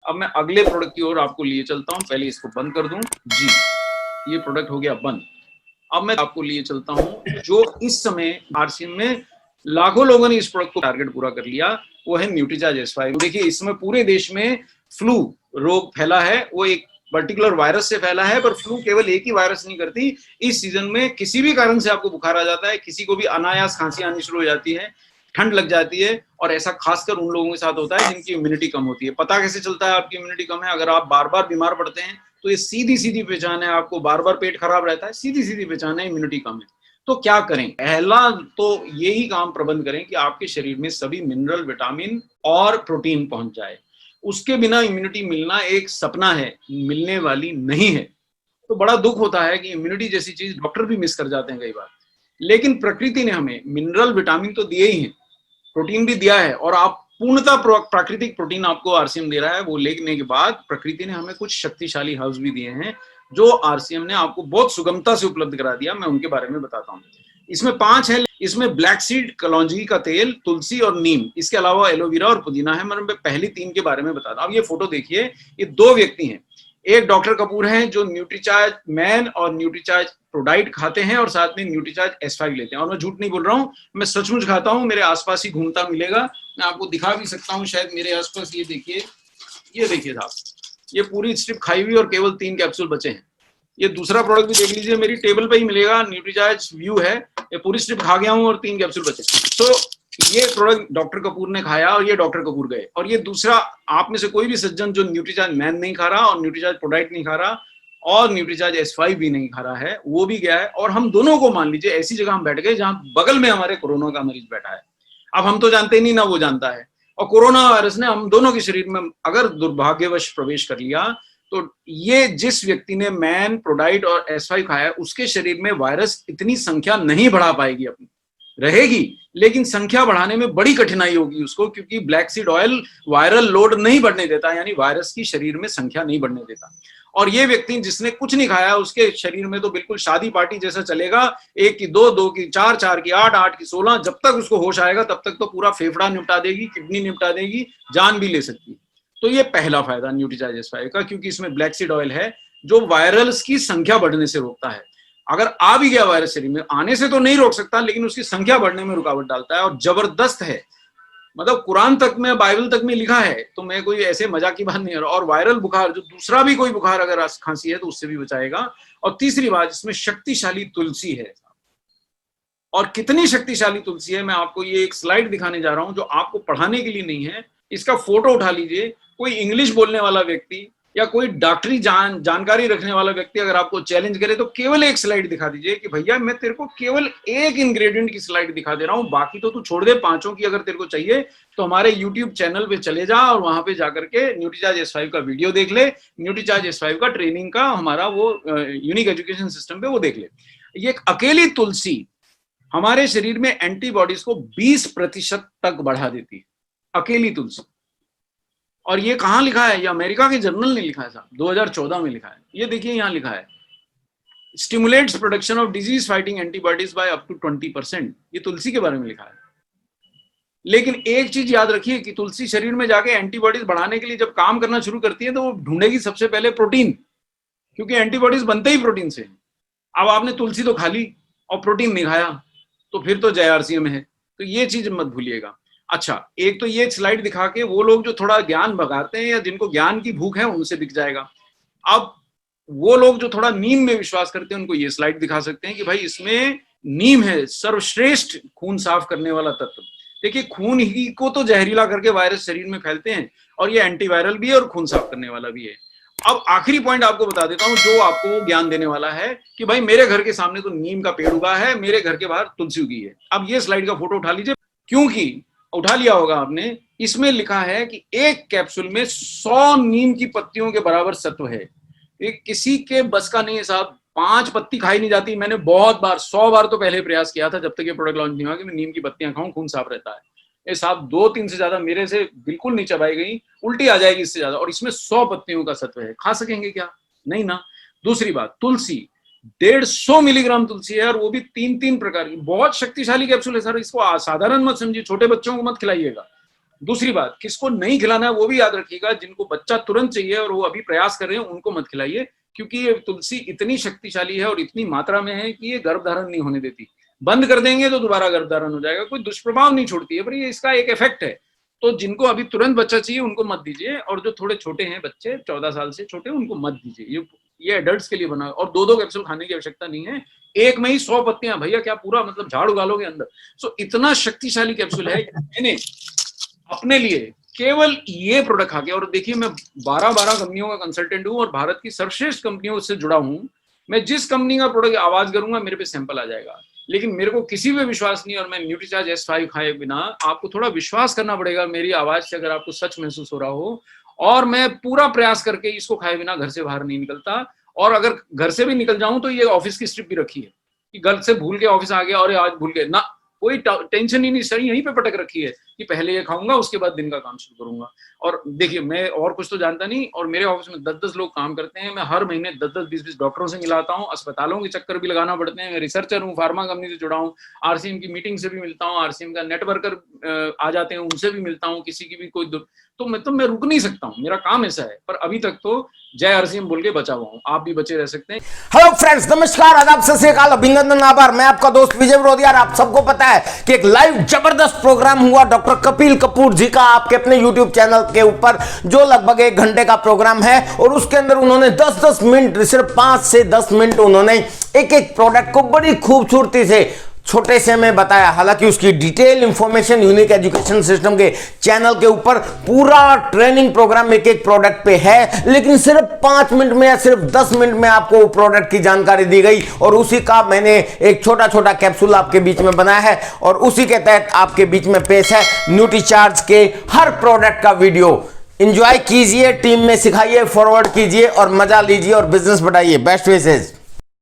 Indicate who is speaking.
Speaker 1: अब मैं अगले प्रोडक्ट की ओर आपको लिए चलता हूं। पहले इसको बंद कर दूं जी, ये प्रोडक्ट हो गया बंद। अब मैं आपको लिए चलता हूं जो इस समय आरसीएम में लाखों लोगों ने इस प्रोडक्ट को टारगेट पूरा कर लिया, वो है न्यूट्रीचार्ज S5। देखिए इस समय पूरे देश में फ्लू रोग फैला है, वो एक पर्टिकुलर वायरस से फैला है, पर फ्लू केवल एक ही वायरस नहीं करती। इस सीजन में किसी भी कारण से आपको बुखार आ जाता है, किसी को भी अनायास खांसी आनी शुरू हो जाती है, ठंड लग जाती है, और ऐसा खासकर उन लोगों के साथ होता है जिनकी इम्यूनिटी कम होती है। पता कैसे चलता है आपकी इम्यूनिटी कम है? अगर आप बार बार बीमार पड़ते हैं तो ये सीधी सीधी पहचान है, आपको बार बार पेट खराब रहता है, सीधी सीधी पहचान है इम्यूनिटी कम है। तो क्या करें? पहला तो यही काम प्रबंध करें कि आपके शरीर में सभी मिनरल, विटामिन और प्रोटीन पहुंच जाए। उसके बिना इम्यूनिटी मिलना एक सपना है, मिलने वाली नहीं है। तो बड़ा दुख होता है कि इम्यूनिटी जैसी चीज डॉक्टर भी मिस कर जाते हैं कई बार। लेकिन प्रकृति ने हमें मिनरल, विटामिन तो दिए ही हैं, प्रोटीन भी दिया है, और आप पूर्णतः प्राकृतिक प्रोटीन आपको आरसीएम दे रहा है। वो लेने के बाद प्रकृति ने हमें कुछ शक्तिशाली हर्ब्स भी दिए हैं जो आरसीएम ने आपको बहुत सुगमता से उपलब्ध करा दिया। मैं उनके बारे में बताता हूँ। इसमें 5 है। इसमें ब्लैक सीड, कलौंजी का तेल, तुलसी और नीम, इसके अलावा एलोवेरा और पुदीना है। मैं पहली 3 के बारे में बताता हूँ। अब ये फोटो देखिए, ये 2 व्यक्ति हैं। एक डॉक्टर कपूर हैं जो न्यूट्रीचार्ज मैन और न्यूट्रीचार्ज प्रोडाइट खाते हैं और साथ में न्यूट्रीचार्ज S5 लेते हैं। और मैं झूठ नहीं बोल रहा हूँ, मैं सचमुच खाता हूँ, मेरे आसपास ही घूमता मिलेगा। मैं आपको दिखा भी सकता हूँ शायद मेरे आसपास। ये देखिए साहब, ये पूरी स्ट्रिप खाई हुई और केवल 3 कैप्सूल बचे हैं। ये दूसरा प्रोडक्ट भी देख लीजिए, मेरी टेबल पे ही मिलेगा, न्यूट्रीचार्ज व्यू है। ये पूरी स्ट्रिप खा गया हूँ और 3 कैप्सूल बचे। तो ये प्रोडक्ट डॉक्टर कपूर ने खाया और ये डॉक्टर कपूर गए। और ये दूसरा, आप में से कोई भी सज्जन जो न्यूट्रीचार्ज मैन नहीं खा रहा और न्यूट्रीचार्ज प्रोडाइट नहीं खा रहा और न्यूट्रीचार्ज S5 भी नहीं खा रहा है, वो भी गया है। और हम दोनों को मान लीजिए ऐसी जगह हम बैठ गए जहां बगल में हमारे कोरोना का मरीज बैठा है। अब हम तो जानते नहीं, ना वो जानता है, और कोरोना वायरस ने हम दोनों के शरीर में अगर दुर्भाग्यवश प्रवेश कर लिया तो ये जिस व्यक्ति ने मैन, प्रोडाइट और S5 खाया, उसके शरीर में वायरस इतनी संख्या नहीं बढ़ा पाएगी, अपनी रहेगी, लेकिन संख्या बढ़ाने में बड़ी कठिनाई होगी उसको, क्योंकि black seed oil viral load नहीं बढ़ने देता, यानी वायरस की शरीर में संख्या नहीं बढ़ने देता। और ये व्यक्ति जिसने कुछ नहीं खाया, उसके शरीर में तो बिल्कुल शादी पार्टी जैसा चलेगा। 1 की 2, 2 की 4, 4 की 8, 8 की 16, जब तक उसको होश आएगा तब तक तो पूरा फेफड़ा निपटा देगी, किडनी निपटा देगी, जान भी ले सकती है। तो ये पहला फायदा न्यूट्रीचार्ज S5 का, क्योंकि इसमें ब्लैक सीड ऑयल है जो वायरल्स की संख्या बढ़ने से रोकता है। अगर आ भी गया वायरस शरीर में, आने से तो नहीं रोक सकता, लेकिन उसकी संख्या बढ़ने में रुकावट डालता है, और जबरदस्त है। मतलब कुरान तक में, बाइबल तक में लिखा है, तो मैं कोई ऐसे मजाक की बात नहीं कर रहा। और वायरल बुखार, जो दूसरा भी कोई बुखार अगर खांसी है तो उससे भी बचाएगा। और तीसरी बात, इसमें शक्तिशाली तुलसी है। और कितनी शक्तिशाली तुलसी है, मैं आपको ये एक स्लाइड दिखाने जा रहा हूं जो आपको पढ़ाने के लिए नहीं है। इसका फोटो उठा लीजिए। कोई इंग्लिश बोलने वाला व्यक्ति या कोई डॉक्टरी जानकारी रखने वाला व्यक्ति अगर आपको चैलेंज करे तो केवल एक स्लाइड दिखा दीजिए कि भैया मैं तेरे को केवल एक इंग्रेडिएंट की स्लाइड दिखा दे रहा हूं, बाकी तो तू छोड़ दे। 5 की अगर तेरे को चाहिए तो हमारे यूट्यूब चैनल पे चले जा और वहां पे जाकर के न्यूट्रीचार्ज S5 का वीडियो देख ले, न्यूट्रीचार्ज S5 का ट्रेनिंग का हमारा वो यूनिक एजुकेशन सिस्टम पे वो देख ले। ये एक अकेली तुलसी हमारे शरीर में एंटीबॉडीज को 20% तक बढ़ा देती है, अकेली तुलसी। और ये कहां लिखा है? ये अमेरिका के जर्नल ने लिखा है साहब, 2014 में लिखा है। ये देखिए यहां लिखा है, stimulates production of disease fighting antibodies by up to 20%। ये तुलसी के बारे में लिखा है। लेकिन एक चीज याद रखिए कि तुलसी शरीर में जाके एंटीबॉडीज बढ़ाने के लिए जब काम करना शुरू करती है तो वो ढूंढेगी सबसे पहले प्रोटीन, क्योंकि एंटीबॉडीज बनते ही प्रोटीन से। अब आपने तुलसी तो खा ली और प्रोटीन नहीं खाया, तो फिर तो जय आरसीएम है। तो ये चीज मत भूलिएगा। अच्छा, एक तो ये स्लाइड दिखा के वो लोग जो थोड़ा ज्ञान भगाते हैं या जिनको ज्ञान की भूख है उनसे बिक जाएगा। अब वो लोग जो थोड़ा नीम में विश्वास करते हैं उनको ये स्लाइड दिखा सकते हैं कि भाई इसमें नीम है, सर्वश्रेष्ठ खून साफ करने वाला तत्व। देखिए, खून ही को तो जहरीला करके वायरस शरीर में फैलते हैं, और ये एंटीवायरल भी है और खून साफ करने वाला भी है। अब आखिरी पॉइंट आपको बता देता हूं जो आपको ज्ञान देने वाला है कि भाई मेरे घर के सामने तो नीम का पेड़ उगा है, मेरे घर के बाहर तुलसी उगी है। अब ये स्लाइड का फोटो उठा लीजिए, क्योंकि उठा लिया होगा आपने। इसमें लिखा है कि एक कैप्सूल में 100 नीम की पत्तियों के बराबर सत्व है। ये किसी के बस का नहीं है साहब। 5 पत्ती खाई नहीं जाती। मैंने बहुत बार, 100 बार तो पहले प्रयास किया था जब तक ये प्रोडक्ट लॉन्च नहीं हुआ कि मैं नीम की पत्तियां खाऊं, खून साफ रहता है। ये साहब 2-3 से ज्यादा मेरे से बिल्कुल नहीं चबाई गई, उल्टी आ जाएगी इससे ज्यादा। और इसमें 100 पत्तियों का सत्व है, खा सकेंगे क्या? नहीं ना। दूसरी बात, तुलसी 150 मिलीग्राम तुलसी है, और वो भी 3-3 प्रकार की। बहुत शक्तिशाली कैप्सूल है सर, इसको साधारण मत समझिए, छोटे बच्चों को मत खिलाइएगा। दूसरी बात, किसको नहीं खिलाना है वो भी याद रखिएगा। जिनको बच्चा तुरंत चाहिए और वो अभी प्रयास कर रहे हैं उनको मत खिलाइए, क्योंकि ये तुलसी इतनी शक्तिशाली है और इतनी मात्रा में है कि ये गर्भधारण नहीं होने देती। बंद कर देंगे तो दोबारा गर्भधारण हो जाएगा, कोई दुष्प्रभाव नहीं छोड़ती है, पर ये इसका एक इफेक्ट है। तो जिनको अभी तुरंत बच्चा चाहिए उनको मत दीजिए, और जो थोड़े छोटे हैं बच्चे 14 साल से छोटे उनको मत दीजिए। ये एडल्ट्स के लिए बना है, और 2-2 कैप्सूल खाने की आवश्यकता नहीं है। एक में ही 100 पत्तियां, भैया क्या पूरा मतलब झाड़ उगा लोगे अंदर। सो इतना शक्तिशाली कैप्सूल है। मैंने अपने लिए केवल ये प्रोडक्ट खा के, और देखिए मैं 12 कंपनियों का कंसल्टेंट हूं और भारत की सर्वश्रेष्ठ कंपनियों से जुड़ा हूं। मैं जिस कंपनी का प्रोडक्ट आवाज करूंगा मेरे पे सैंपल आ जाएगा, लेकिन मेरे को किसी पे विश्वास नहीं। और मैं न्यूट्रीचार्ज S5 खाए बिना, आपको थोड़ा विश्वास करना पड़ेगा मेरी आवाज से अगर आपको सच महसूस हो रहा हो। और मैं पूरा प्रयास करके इसको खाए बिना घर से बाहर नहीं निकलता, और अगर घर से भी निकल जाऊं तो ये ऑफिस की स्ट्रिप भी रखी है कि घर से भूल के ऑफिस आ गया और आज भूल गए ना, कोई टेंशन ही नहीं, सही यहीं पे पटक रखी है कि पहले ये खाऊंगा उसके बाद दिन का काम शुरू करूंगा। और देखिए मैं और कुछ तो जानता नहीं, और मेरे ऑफिस में 10-10 लोग काम करते हैं। मैं हर महीने 10-10, 20-20 डॉक्टरों से मिलाता हूँ, अस्पतालों के चक्कर भी लगाना पड़ते हैं। मैं रिसर्चर हूँ, फार्मा कंपनी से जुड़ा हूँ, RCM की मीटिंग से भी मिलता हूँ, RCM का नेटवर्कर आ जाते हैं उनसे भी मिलता हूँ, किसी की भी कोई तो मैं रुक नहीं सकता हूँ, मेरा काम ऐसा है। पर अभी तक तो जय RCM बोल के बचा हुआ हूँ, आप भी बचे रह सकते हैं।
Speaker 2: हेलो फ्रेंड्स, नमस्कार, आदाब, सत श्री अकाल, अभिनंदन, आभार। मैं आपका दोस्त विजय विरोधिया। आप सबको पता है कि एक लाइव जबरदस्त प्रोग्राम हुआ डॉक्टर कपिल कपूर जी का आपके अपने YouTube चैनल के ऊपर, जो लगभग 1 घंटे का प्रोग्राम है। और उसके अंदर उन्होंने 10-10 मिनट, सिर्फ 5 से 10 मिनट उन्होंने एक प्रोडक्ट को बड़ी खूबसूरती से छोटे से में बताया। हालांकि उसकी detail information unique education system के चैनल के ऊपर पूरा ट्रेनिंग प्रोग्राम एक प्रोडक्ट पे है, लेकिन सिर्फ 5 मिनट में या सिर्फ 10 मिनट में आपको प्रोडक्ट की जानकारी दी गई। और उसी का मैंने एक छोटा छोटा कैप्सूल आपके बीच में बनाया है, और उसी के तहत आपके बीच में पेश है न्यूट्रीचार्ज के हर प्रोडक्ट का वीडियो। एंजॉय कीजिए, टीम में सिखाइए, फॉरवर्ड कीजिए और मजा लीजिए और बिजनेस बढ़ाइए। बेस्ट विशेष।